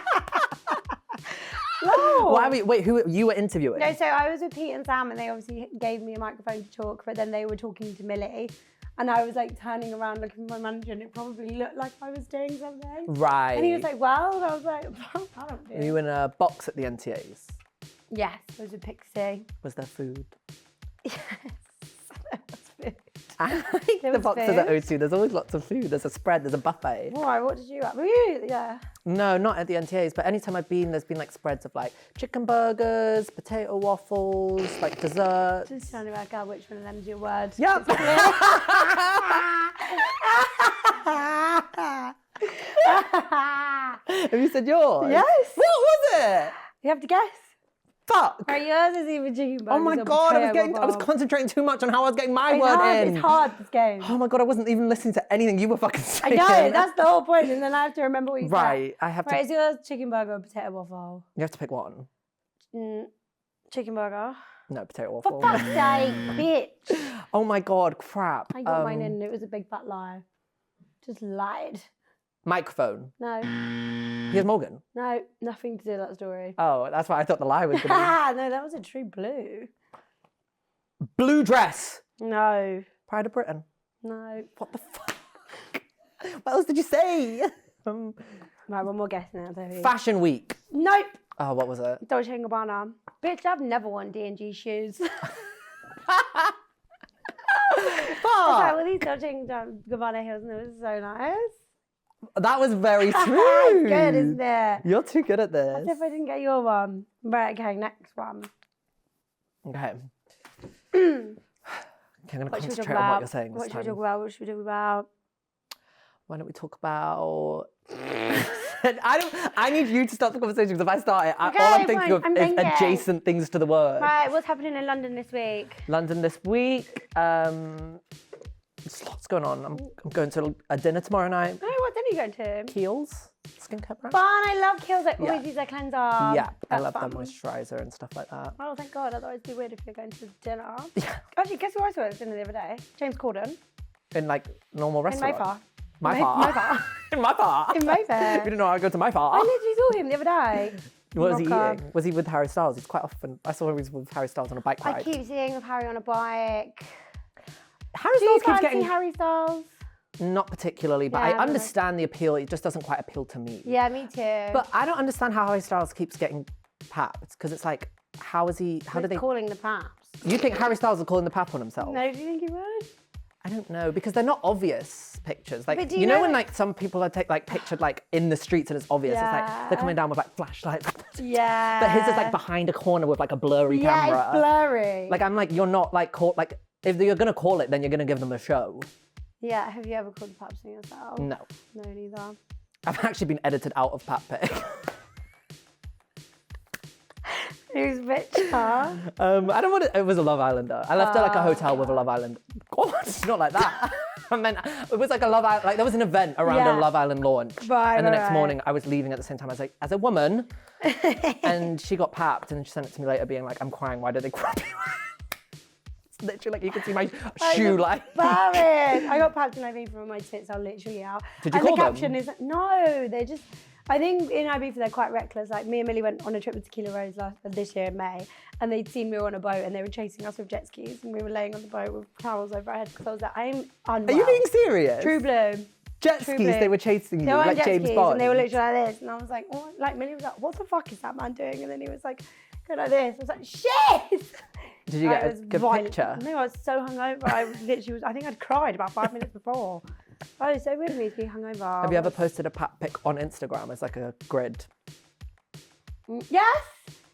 No. Wait, who you were interviewing? No, so I was with Pete and Sam and they obviously gave me a microphone to talk, but then they were talking to Millie. And I was like turning around looking for my manager and it probably looked like I was doing something. Right. And he was like, well, and I was like, I don't do Were you in a box at the NTAs? Yes, it was a Pixie. Was there food? Yes, there was food. I like There the was boxes at food. O2. There's always lots of food. There's a spread, there's a buffet. Why, what did you have? Were you, yeah. No, not at the NTAs, but anytime I've been, there's been like spreads of like chicken burgers, potato waffles, like desserts. Just trying to work out which one of them's your word. Yep. Have you said yours? Yes. What was it? You have to guess. Fuck. Right, yours is either chicken burgers Oh my or god, I potato was waffle. concentrating too much on how I was getting my It's word hard, in. it's hard, this game. Oh my god, I wasn't even listening to anything you were fucking I saying. know, that's the whole point, and then I have to remember what you said. Right, I have to. Right, is yours chicken burger or potato waffle? You have to pick one. Chicken burger. No, potato For waffle. fuck's sake, bitch. Oh my god, crap. I got mine in and it was a big fat lie. Just lied. Microphone. No, Piers Morgan. no, nothing to do with that story. Oh, that's why I thought the lie was gonna No, that was a true blue. be. Blue dress. No, Pride of Britain. no. What the fuck? What else did you say? Right, one more guess now. I'll tell you. Fashion Week. Nope. Oh, what was it? Dolce & Gabbana. Bitch, I've never worn D&G shoes. It's like, well, these Dolce & Gabbana heels and it was so nice. That was very It's smooth. good, isn't it? You're too good at As this. if I didn't get your one. Right, okay, next one. Okay. I'm going to What should we talk concentrate on what about? you're saying this What should we time. talk about? What should we talk about? Why don't we talk about... I need you to start the conversation because if I start it, all I'm Okay, thinking fine, of I'm is thinking. adjacent things to the word. Right, what's happening in London this week? London this week. There's lots going on. I'm going to a dinner tomorrow night. Oh, what dinner are you going to? Kiehl's skincare brand. Fun, I love Kiehl's. I always Yeah. use their cleanser. Yeah, I That's love fun. their moisturiser and stuff like that. Oh, thank God. Otherwise, it'd be weird if you're going to dinner. Yeah. Actually, guess who I saw at dinner the other day? James Corden. In like normal In restaurant. Mayfair. Mayfair. In Mayfair. In Mayfair. You didn't know I go to Mayfair. I literally saw him the other day. What was he Mocha. eating? Was he with Harry Styles? He's quite often. I saw him with Harry Styles on a bike I ride. keep seeing with Harry on a bike. Harry Do you Styles keeps fancy getting. Harry Styles? Not particularly, but Yeah, I I don't know. understand the appeal. It just doesn't quite appeal to me. Yeah, me too. But I don't understand how Harry Styles keeps getting papped because it's like, how is he? How do Who's they? calling the paps? You think Harry Styles is calling the pap on himself? No, do you think he would? I don't know, because they're not obvious pictures. Like, But do you you know know, when like- like some people are pictured like in the streets and it's obvious. It's like they're coming down with like flashlights. Yeah. But his is like behind a corner with like a blurry camera. Yeah, it's blurry. Like I'm like, you're not like caught. Like if you're gonna call it, then you're gonna give them a show. Yeah, have you ever called the paps on yourself? No. No, neither. I've actually been edited out of Pat Pick. Who's bitch, huh? I don't want to. It was a Love Islander. I left at like a hotel with a Love Island. God, it's not like that. I meant it was like a Love Island. Like there was an event around a Love Island launch. Right, and the next right. morning I was leaving at the same time. I was like, as a woman, and she got papped, and she sent it to me later, being like, "I'm crying. Why did they crop you?" It's literally like you can see my shoe like. Embarrassed. I got papped in Ibiza and my tits are literally out. Did you and call the them? caption is no, they're just. I think in Ibiza they're quite reckless. Like me and Millie went on a trip with Tequila Rose this year in May, and they'd seen we were on a boat and they were chasing us with jet skis, and we were laying on the boat with towels over our heads because I was like, I'm unwell. Are you being serious? True blue. Jet True skis, blue. they were chasing you They were on like jet James skis Bond. and they were literally like this, and I was like, oh, like Millie was like, what the fuck is that man doing? And then he was like, go like this. I was like, shit. Did you get a good picture? No, I was so hungover. I literally was. I think I'd cried about 5 minutes before. Oh, it's so weird of me to be hungover. Have you ever posted a pat pic on Instagram as like a grid? Yes,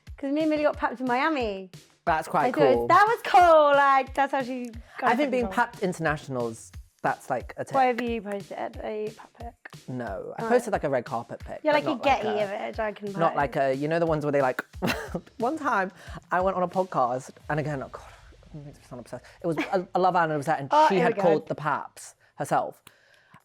because me and Millie got papped in Miami. That's quite Like, cool. that was cool. Like that's actually. I think being papped internationals, that's like a tick. What have you posted? A pap pic? No, I posted like a red carpet pic. Yeah, but like a not Getty a- image. I can. Post. Not like a, you know the ones where they like, one time I went on a podcast and again, oh God, it makes me sound obsessed. It was a Love Island was that and Oh, she here had we go. called the paps herself.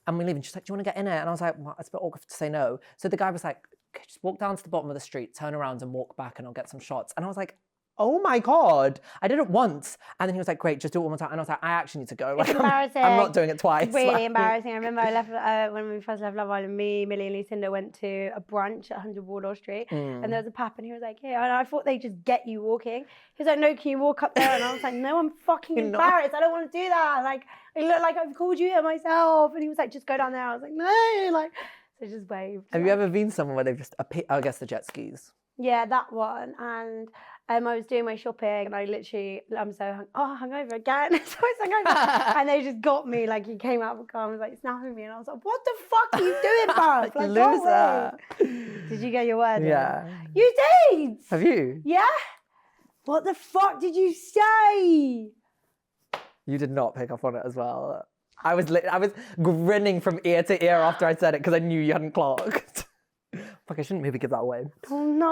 And we're leaving, she's like, do you want to get in it? And I was like, well, it's a bit awkward to say no. So the guy was like, okay, just walk down to the bottom of the street, turn around and walk back and I'll get some shots. And I was like, oh my God. I did it once. And then he was like, great, just do it one more time. And I was like, I actually need to go. Like, It's embarrassing. I'm not doing it twice. Really Like- embarrassing. I remember I left when we first left Love Island. Me, Millie, and Lucinda went to a brunch at 100 Wardour Street, and there was a pap, and he was like, "Yeah," and I thought they just get you walking. He was like, "No, can you walk up there?" And I was like, "No, I'm fucking You're not. embarrassed. I don't want to do that. Like, I look like I've called you here myself." And he was like, "Just go down there." I was like, "No," like, so I just waved. Have you ever been somewhere where they've just, I guess the jet skis. Yeah, that one. And I was doing my shopping and I literally, I'm so hungover again. So I was hungover. And they just got me, like, he came out of the car and was like snapping me. And I was like, what the fuck are you doing, bruv? Like, go away. Loser. Did you get your word in? Yeah. You did? Have you? Yeah? What the fuck did you say? You did not pick up on it as well. I was grinning from ear to ear after I said it because I knew you hadn't clocked. Fuck, I shouldn't maybe give that away. Oh no,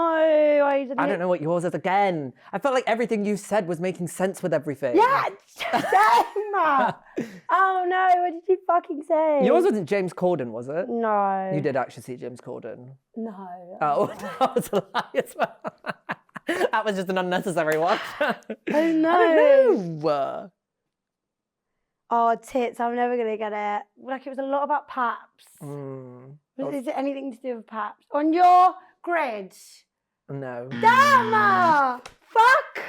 I didn't. I don't know what yours is again. I felt like everything you said was making sense with everything. Yeah, same. Oh no, what did you fucking say? Yours wasn't James Corden, was it? No. You did actually see James Corden. No. Oh, that was a lie as well. That was just an unnecessary one. Oh I no. don't know. Oh, tits, I'm never going to get it. Like, it was a lot about paps. Is it anything to do with paps? On your grid? No. Damn! Fuck!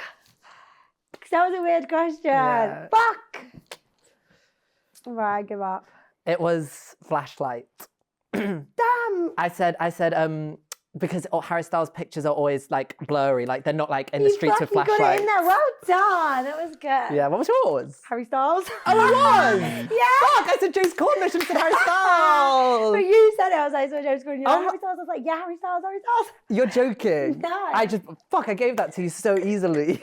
'Cause that was a weird question. Yeah. Fuck! Right, I give up. It was flashlight. Damn! I said, because Harry Styles pictures are always like blurry, like they're not like in the streets with You got it flashlights. in there. Well done. That was good. Yeah, what was yours? Harry Styles. Oh, it was! Yeah! Fuck, I said James Corden, I should have said Harry Styles! But you said it. I was like, so James Corden. You're like, Oh. Harry Styles. I was like, yeah, Harry Styles, Harry Styles. You're joking. No. I gave that to you so easily.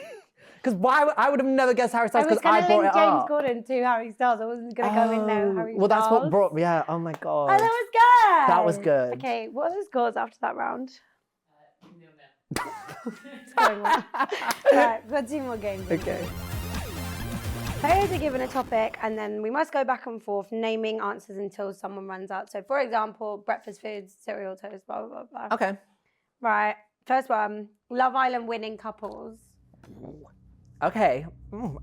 Because I would have never guessed Harry I Styles was because I going to brought link it James up. Corden to Harry Styles. I wasn't going to go in there with Harry Well, that's Styles. what brought, yeah, oh my God. Oh, that was good. That was good. Okay, what are the scores after that round? It's going well. Right, we've got 2 more games. Okay. Players are given a topic and then we must go back and forth naming answers until someone runs out. So, for example, breakfast foods, cereal toast, blah, blah, blah, blah. Okay. Right, first one, Love Island winning couples. Okay.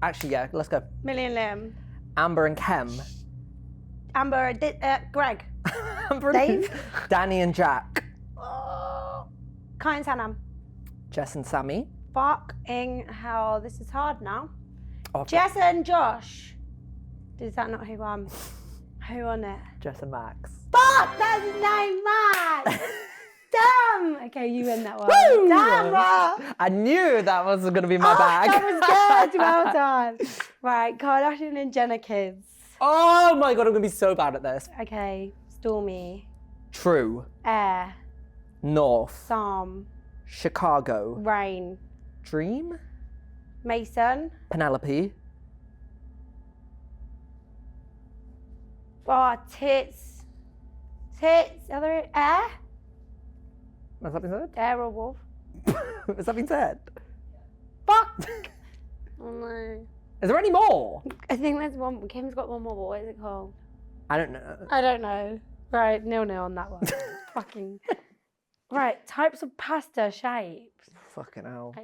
Actually, yeah, let's go. Millie and Liam. Amber and Kem. Amber, Greg. Amber Dave. Danny and Jack. Kai and Sanam. Jess and Sammy. Fucking hell, this is hard now. Okay. Jess and Josh. Is that not who won? Who won it? Jess and Max. Fuck, that's his name, Max! damn. Okay, you win that one. Woo! Damn, Ra. I knew that was going to be my bag. That was good. Well done. Right, Kardashian and Jenner kids. Oh my God, I'm going to be so bad at this. Okay, Stormy. True. Air. North. Psalm. Chicago. Rain. Dream. Mason. Penelope. Oh, tits. Tits. Are there air? Has that been said? Air or wolf? Has that been said? Fuck. Oh no. Is there any more? I think there's one. Kim's got one more, but what is it called? I don't know. I don't know. Right, 0-0 on that one. Fucking. Right, types of pasta shapes. Fucking hell.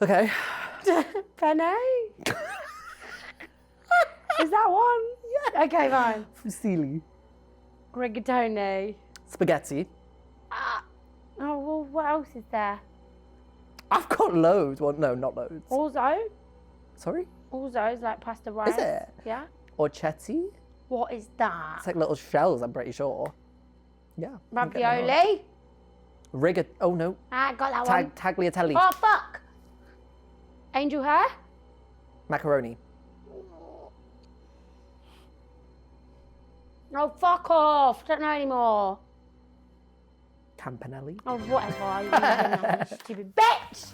Okay. Penne? Is that one? Yeah. Okay, fine. Fusilli. Rigatoni. Spaghetti. Oh, well, what else is there? I've got loads. Well, no, not loads. Orzo? Sorry? Orzo is like pasta rice. Is it? Yeah. Orchetti? What is that? It's like little shells, I'm pretty sure. Yeah. Ravioli? Oh no. I got that one. Tagliatelle. Oh, fuck. Angel hair? Macaroni. No, fuck off. Don't know anymore. Campanelli. Oh, whatever. You know, you stupid bitch.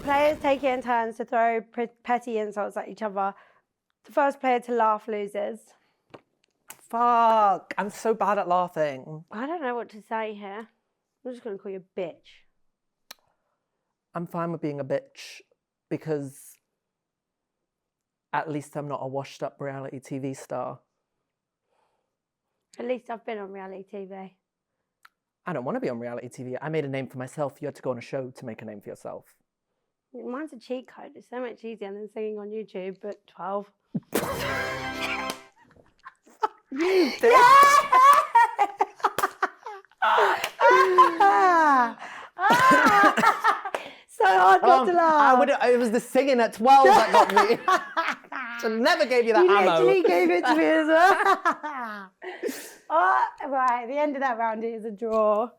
Players take it in turns to throw petty insults at each other. The first player to laugh loses. Fuck. I'm so bad at laughing. I don't know what to say here. I'm just going to call you a bitch. I'm fine with being a bitch because at least I'm not a washed up reality TV star. At least I've been on reality TV. I don't want to be on reality TV. I made a name for myself. You had to go on a show to make a name for yourself. Mine's a cheat code. It's so much easier than singing on YouTube, but 12. You bitch. So hard not to laugh. It was the singing at 12 that got me. I never gave you that You ammo. literally gave it to me as well. Right, the end of that round is a draw.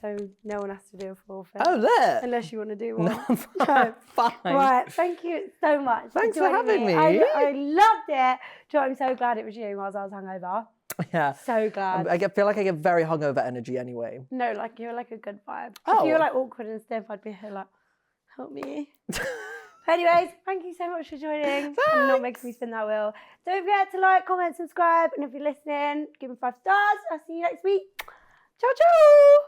So no one has to do a forfeit. Oh, look. Unless you want to do one. No, fine. Right, thank you so much. Thanks for having me. I loved it. Do you know, I'm so glad it was you whilst I was hungover. Yeah. So glad. I feel like I get very hungover energy anyway. No, like you're like a good vibe. Oh. If you were like awkward and stiff, I'd be here like, help me. Anyways, thank you so much for joining and not making me spin that wheel. Don't forget to like, comment, subscribe, and if you're listening, give me 5 stars. I'll see you next week. Ciao, ciao.